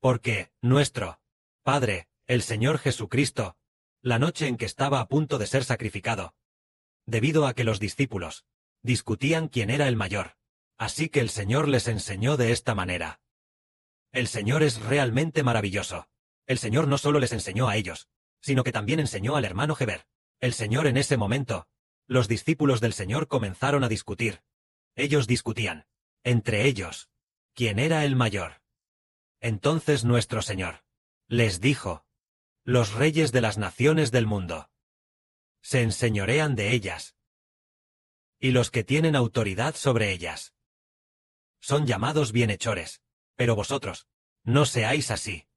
Porque nuestro Padre, el Señor Jesucristo, la noche en que estaba a punto de ser sacrificado, debido a que los discípulos discutían quién era el mayor, así que el Señor les enseñó de esta manera. El Señor es realmente maravilloso. El Señor no solo les enseñó a ellos, sino que también enseñó al hermano Heber. El Señor en ese momento, los discípulos del Señor comenzaron a discutir. Ellos discutían, entre ellos, quién era el mayor. Entonces nuestro Señor les dijo: los reyes de las naciones del mundo se enseñorean de ellas, y los que tienen autoridad sobre ellas son llamados bienhechores, pero vosotros no seáis así,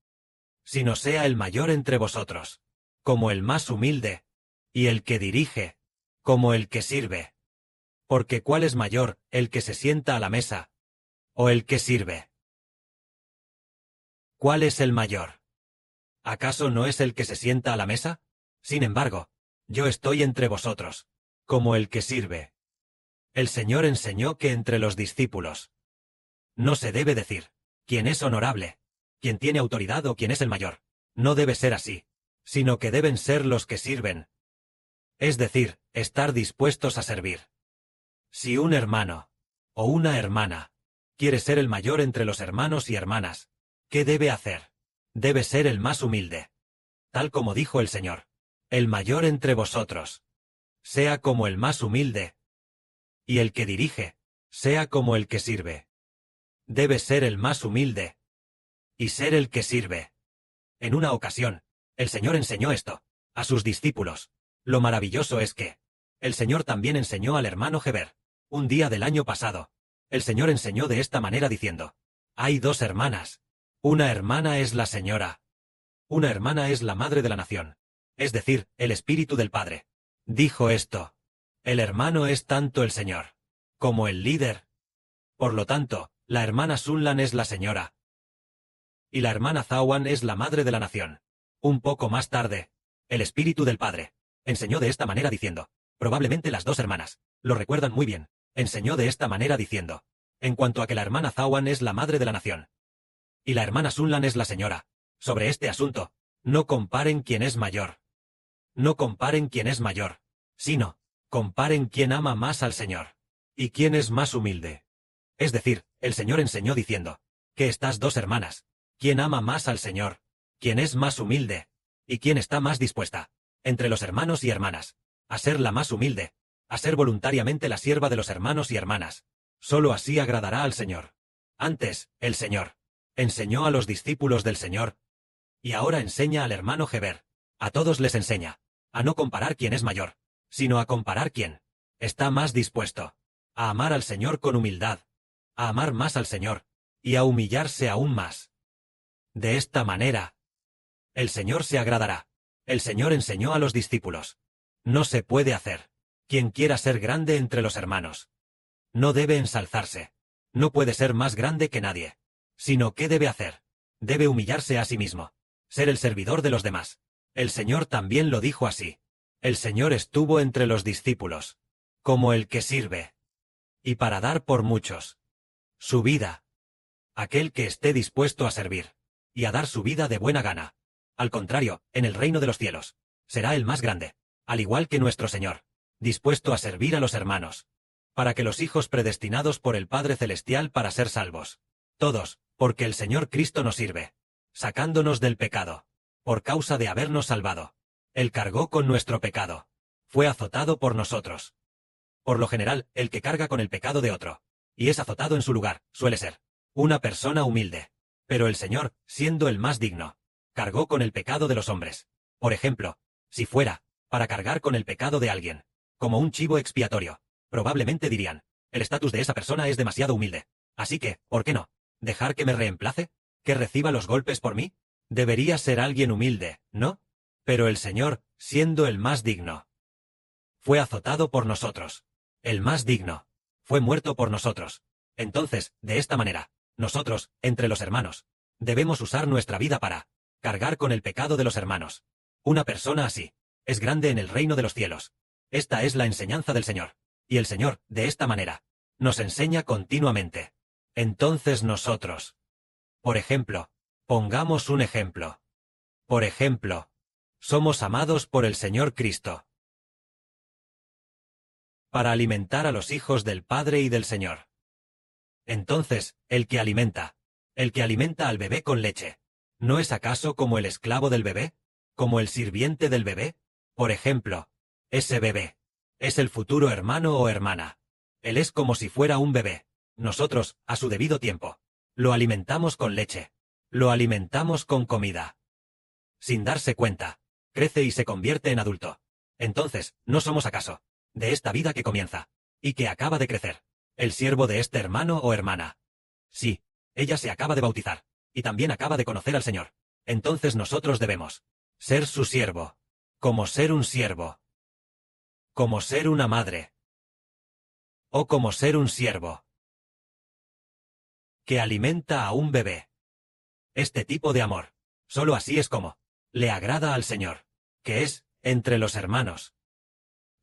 sino sea el mayor entre vosotros, como el más humilde, y el que dirige, como el que sirve. Porque ¿cuál es mayor, el que se sienta a la mesa, o el que sirve? ¿Cuál es el mayor? ¿Acaso no es el que se sienta a la mesa? Sin embargo, yo estoy entre vosotros, como el que sirve. El Señor enseñó que entre los discípulos no se debe decir quién es honorable, quién tiene autoridad o quién es el mayor. No debe ser así, sino que deben ser los que sirven. Es decir, estar dispuestos a servir. Si un hermano o una hermana quiere ser el mayor entre los hermanos y hermanas, ¿qué debe hacer? Debe ser el más humilde. Tal como dijo el Señor: el mayor entre vosotros sea como el más humilde, y el que dirige sea como el que sirve. Debe ser el más humilde y ser el que sirve. En una ocasión, el Señor enseñó esto a sus discípulos. Lo maravilloso es que el Señor también enseñó al hermano Heber. Un día del año pasado, el Señor enseñó de esta manera diciendo: hay dos hermanas. Una hermana es la señora. Una hermana es la madre de la nación. Es decir, el Espíritu del Padre. Dijo esto: el hermano es tanto el Señor como el líder. Por lo tanto, la hermana Sunlan es la señora, y la hermana Zawan es la madre de la nación. Un poco más tarde, el Espíritu del Padre enseñó de esta manera diciendo, probablemente las dos hermanas lo recuerdan muy bien, enseñó de esta manera diciendo, en cuanto a que la hermana Zawan es la madre de la nación, y la hermana Sunlan es la señora. Sobre este asunto, no comparen quién es mayor. No comparen quién es mayor, sino, comparen quién ama más al Señor, y quién es más humilde. Es decir, el Señor enseñó diciendo, que estas dos hermanas, quién ama más al Señor, quién es más humilde, y quién está más dispuesta, entre los hermanos y hermanas, a ser la más humilde, a ser voluntariamente la sierva de los hermanos y hermanas. Solo así agradará al Señor. Antes, el Señor enseñó a los discípulos del Señor, y ahora enseña al hermano Heber. A todos les enseña a no comparar quién es mayor, sino a comparar quién está más dispuesto a amar al Señor con humildad, a amar más al Señor, y a humillarse aún más. De esta manera, el Señor se agradará. El Señor enseñó a los discípulos: no se puede hacer. Quien quiera ser grande entre los hermanos no debe ensalzarse. No puede ser más grande que nadie. Sino ¿qué debe hacer? Debe humillarse a sí mismo, ser el servidor de los demás. El Señor también lo dijo así. El Señor estuvo entre los discípulos como el que sirve, y para dar por muchos su vida. Aquel que esté dispuesto a servir y a dar su vida de buena gana. Al contrario, en el reino de los cielos, será el más grande, al igual que nuestro Señor, dispuesto a servir a los hermanos, para que los hijos predestinados por el Padre Celestial para ser salvos. Todos, porque el Señor Cristo nos sirve, sacándonos del pecado, por causa de habernos salvado. Él cargó con nuestro pecado. Fue azotado por nosotros. Por lo general, el que carga con el pecado de otro, y es azotado en su lugar, suele ser una persona humilde. Pero el Señor, siendo el más digno, cargó con el pecado de los hombres. Por ejemplo, si fuera para cargar con el pecado de alguien, como un chivo expiatorio, probablemente dirían, el estatus de esa persona es demasiado humilde. Así que, ¿por qué no dejar que me reemplace? ¿Que reciba los golpes por mí? Debería ser alguien humilde, ¿no? Pero el Señor, siendo el más digno, fue azotado por nosotros. El más digno fue muerto por nosotros. Entonces, de esta manera, nosotros, entre los hermanos, debemos usar nuestra vida para cargar con el pecado de los hermanos. Una persona así es grande en el reino de los cielos. Esta es la enseñanza del Señor. Y el Señor, de esta manera, nos enseña continuamente. Entonces nosotros, por ejemplo, Pongamos un ejemplo. Por ejemplo, somos amados por el Señor Cristo para alimentar a los hijos del Padre y del Señor. Entonces, el que alimenta al bebé con leche, ¿no es acaso como el esclavo del bebé? ¿Como el sirviente del bebé? Por ejemplo, ese bebé es el futuro hermano o hermana. Él es como si fuera un bebé. Nosotros, a su debido tiempo, lo alimentamos con leche. Lo alimentamos con comida. Sin darse cuenta, crece y se convierte en adulto. Entonces, ¿no somos acaso de esta vida que comienza y que acaba de crecer el siervo de este hermano o hermana? Sí, ella se acaba de bautizar y también acaba de conocer al Señor. Entonces nosotros debemos ser su siervo, como ser un siervo, como ser una madre, o como ser un siervo que alimenta a un bebé. Este tipo de amor, solo así es como le agrada al Señor, que es, entre los hermanos,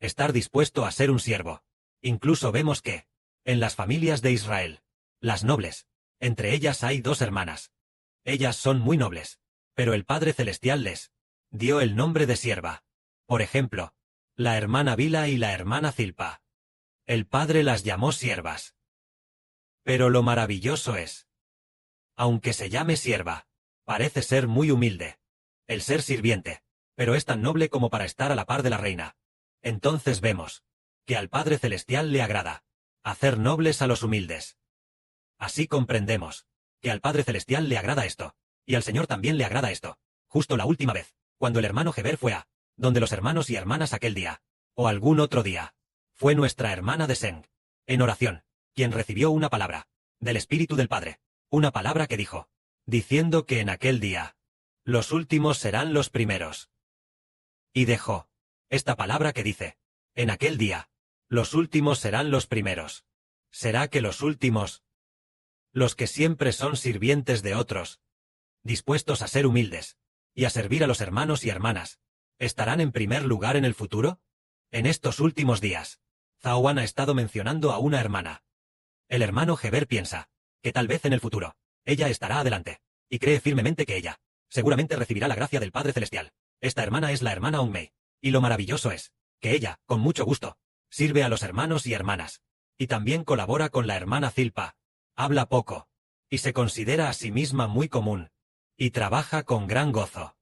estar dispuesto a ser un siervo. Incluso vemos que, en las familias de Israel, las nobles, entre ellas hay 2 hermanas. Ellas son muy nobles, pero el Padre Celestial les dio el nombre de sierva. Por ejemplo, la hermana Bila y la hermana Zilpa. El Padre las llamó siervas. Pero lo maravilloso es, aunque se llame sierva, parece ser muy humilde. El ser sirviente, pero es tan noble como para estar a la par de la reina. Entonces vemos que al Padre Celestial le agrada hacer nobles a los humildes. Así comprendemos que al Padre Celestial le agrada esto, y al Señor también le agrada esto. Justo la última vez, cuando el hermano Heber fue a donde los hermanos y hermanas aquel día, o algún otro día, fue nuestra hermana de Seng, en oración, quien recibió una palabra del Espíritu del Padre, una palabra que dijo, diciendo que en aquel día los últimos serán los primeros. Y dejó esta palabra que dice, en aquel día los últimos serán los primeros. ¿Será que los últimos, los que siempre son sirvientes de otros, dispuestos a ser humildes y a servir a los hermanos y hermanas, estarán en primer lugar en el futuro? En estos últimos días, Zawan ha estado mencionando a una hermana. El hermano Heber piensa que tal vez en el futuro, ella estará adelante, y cree firmemente que ella seguramente recibirá la gracia del Padre Celestial. Esta hermana es la hermana Onmei, y lo maravilloso es que ella, con mucho gusto, sirve a los hermanos y hermanas, y también colabora con la hermana Zilpa, habla poco, y se considera a sí misma muy común, y trabaja con gran gozo.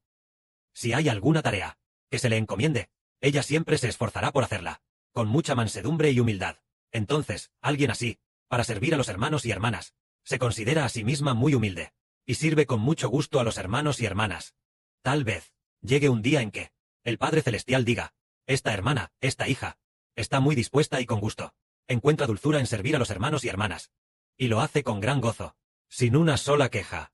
Si hay alguna tarea que se le encomiende, ella siempre se esforzará por hacerla, con mucha mansedumbre y humildad. Entonces, alguien así, para servir a los hermanos y hermanas, se considera a sí misma muy humilde, y sirve con mucho gusto a los hermanos y hermanas. Tal vez llegue un día en que el Padre Celestial diga, esta hermana, esta hija, está muy dispuesta y con gusto, encuentra dulzura en servir a los hermanos y hermanas, y lo hace con gran gozo, sin una sola queja.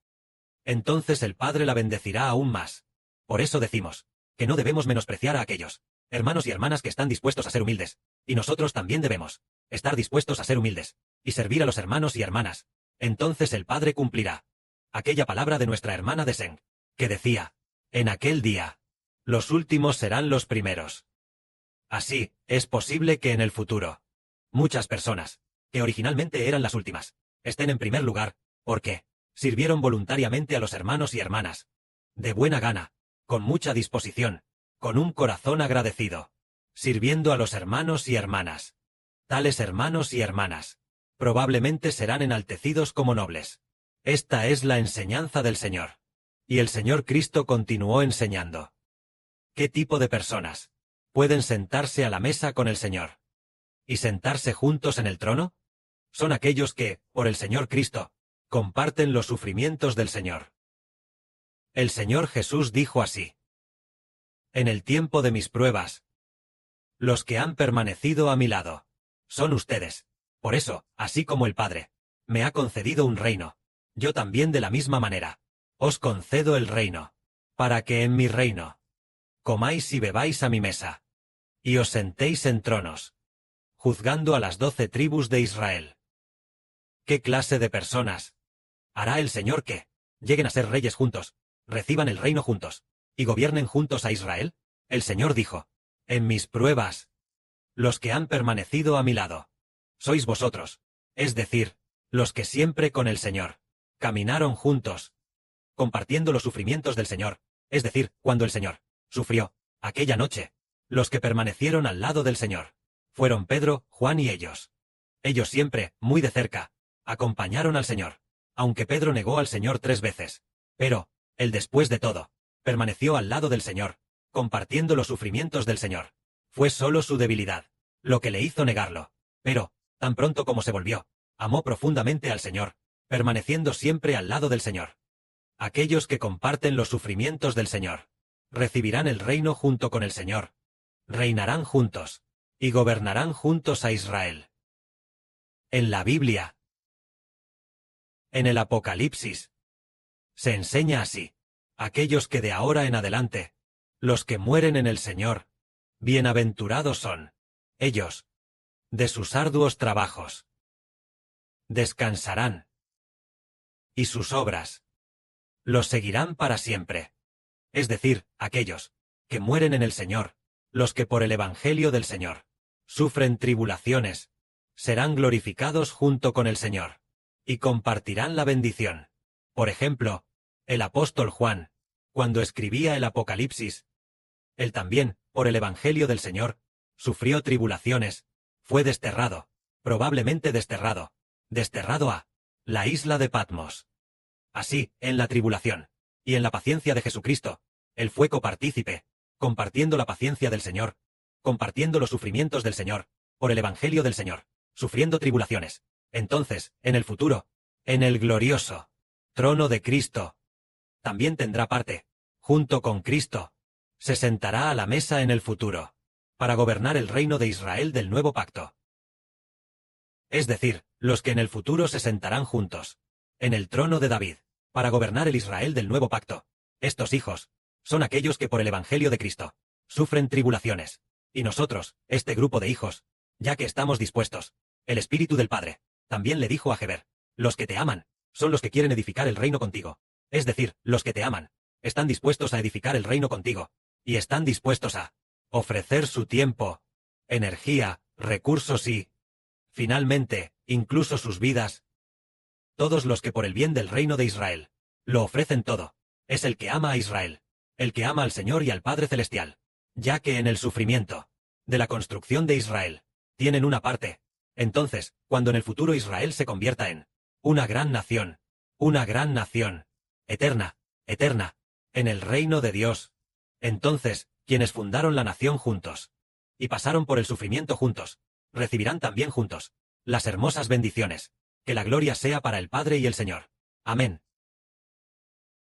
Entonces el Padre la bendecirá aún más. Por eso decimos que no debemos menospreciar a aquellos hermanos y hermanas que están dispuestos a ser humildes, y nosotros también debemos estar dispuestos a ser humildes, y servir a los hermanos y hermanas. Entonces el Padre cumplirá aquella palabra de nuestra hermana de Seng, que decía, en aquel día, los últimos serán los primeros. Así, es posible que en el futuro, muchas personas, que originalmente eran las últimas, estén en primer lugar, porque sirvieron voluntariamente a los hermanos y hermanas, de buena gana, con mucha disposición, con un corazón agradecido, sirviendo a los hermanos y hermanas. Tales hermanos y hermanas, probablemente serán enaltecidos como nobles. Esta es la enseñanza del Señor. Y el Señor Cristo continuó enseñando. ¿Qué tipo de personas pueden sentarse a la mesa con el Señor y sentarse juntos en el trono? Son aquellos que, por el Señor Cristo, comparten los sufrimientos del Señor. El Señor Jesús dijo así: en el tiempo de mis pruebas, los que han permanecido a mi lado son ustedes. Por eso, así como el Padre me ha concedido un reino, yo también de la misma manera os concedo el reino, para que en mi reino comáis y bebáis a mi mesa, y os sentéis en tronos, juzgando a las 12 tribus de Israel. ¿Qué clase de personas hará el Señor que lleguen a ser reyes juntos, reciban el reino juntos, y gobiernen juntos a Israel? El Señor dijo, en mis pruebas, los que han permanecido a mi lado, sois vosotros, es decir, los que siempre con el Señor caminaron juntos, compartiendo los sufrimientos del Señor, es decir, cuando el Señor sufrió aquella noche. Los que permanecieron al lado del Señor fueron Pedro, Juan y ellos. Ellos siempre, muy de cerca, acompañaron al Señor, aunque Pedro negó al Señor 3 veces. Pero, él después de todo, permaneció al lado del Señor, compartiendo los sufrimientos del Señor. Fue solo su debilidad lo que le hizo negarlo. Pero, tan pronto como se volvió, amó profundamente al Señor, permaneciendo siempre al lado del Señor. Aquellos que comparten los sufrimientos del Señor recibirán el reino junto con el Señor. Reinarán juntos y gobernarán juntos a Israel. En la Biblia, en el Apocalipsis, se enseña así: aquellos que de ahora en adelante, los que mueren en el Señor, bienaventurados son ellos, de sus arduos trabajos. Descansarán, y sus obras los seguirán para siempre. Es decir, aquellos que mueren en el Señor, los que por el Evangelio del Señor sufren tribulaciones, serán glorificados junto con el Señor, y compartirán la bendición. Por ejemplo, el apóstol Juan, cuando escribía el Apocalipsis, él también, por el Evangelio del Señor, sufrió tribulaciones, fue desterrado, probablemente desterrado a la isla de Patmos. Así, en la tribulación y en la paciencia de Jesucristo, él fue copartícipe, compartiendo la paciencia del Señor, compartiendo los sufrimientos del Señor, por el Evangelio del Señor, sufriendo tribulaciones. Entonces, en el futuro, en el glorioso trono de Cristo, también tendrá parte, junto con Cristo. Se sentará a la mesa en el futuro, para gobernar el reino de Israel del nuevo pacto. Es decir, los que en el futuro se sentarán juntos, en el trono de David, para gobernar el Israel del nuevo pacto. Estos hijos son aquellos que por el Evangelio de Cristo sufren tribulaciones. Y nosotros, este grupo de hijos, ya que estamos dispuestos, el Espíritu del Padre también le dijo a Heber: los que te aman son los que quieren edificar el reino contigo. Es decir, los que te aman están dispuestos a edificar el reino contigo, y están dispuestos a ofrecer su tiempo, energía, recursos y, finalmente, incluso sus vidas. Todos los que por el bien del reino de Israel lo ofrecen todo, es el que ama a Israel, el que ama al Señor y al Padre Celestial, ya que en el sufrimiento de la construcción de Israel tienen una parte. Entonces, cuando en el futuro Israel se convierta en una gran nación, eterna, en el reino de Dios, entonces, quienes fundaron la nación juntos y pasaron por el sufrimiento juntos, recibirán también juntos las hermosas bendiciones. Que la gloria sea para el Padre y el Señor. Amén.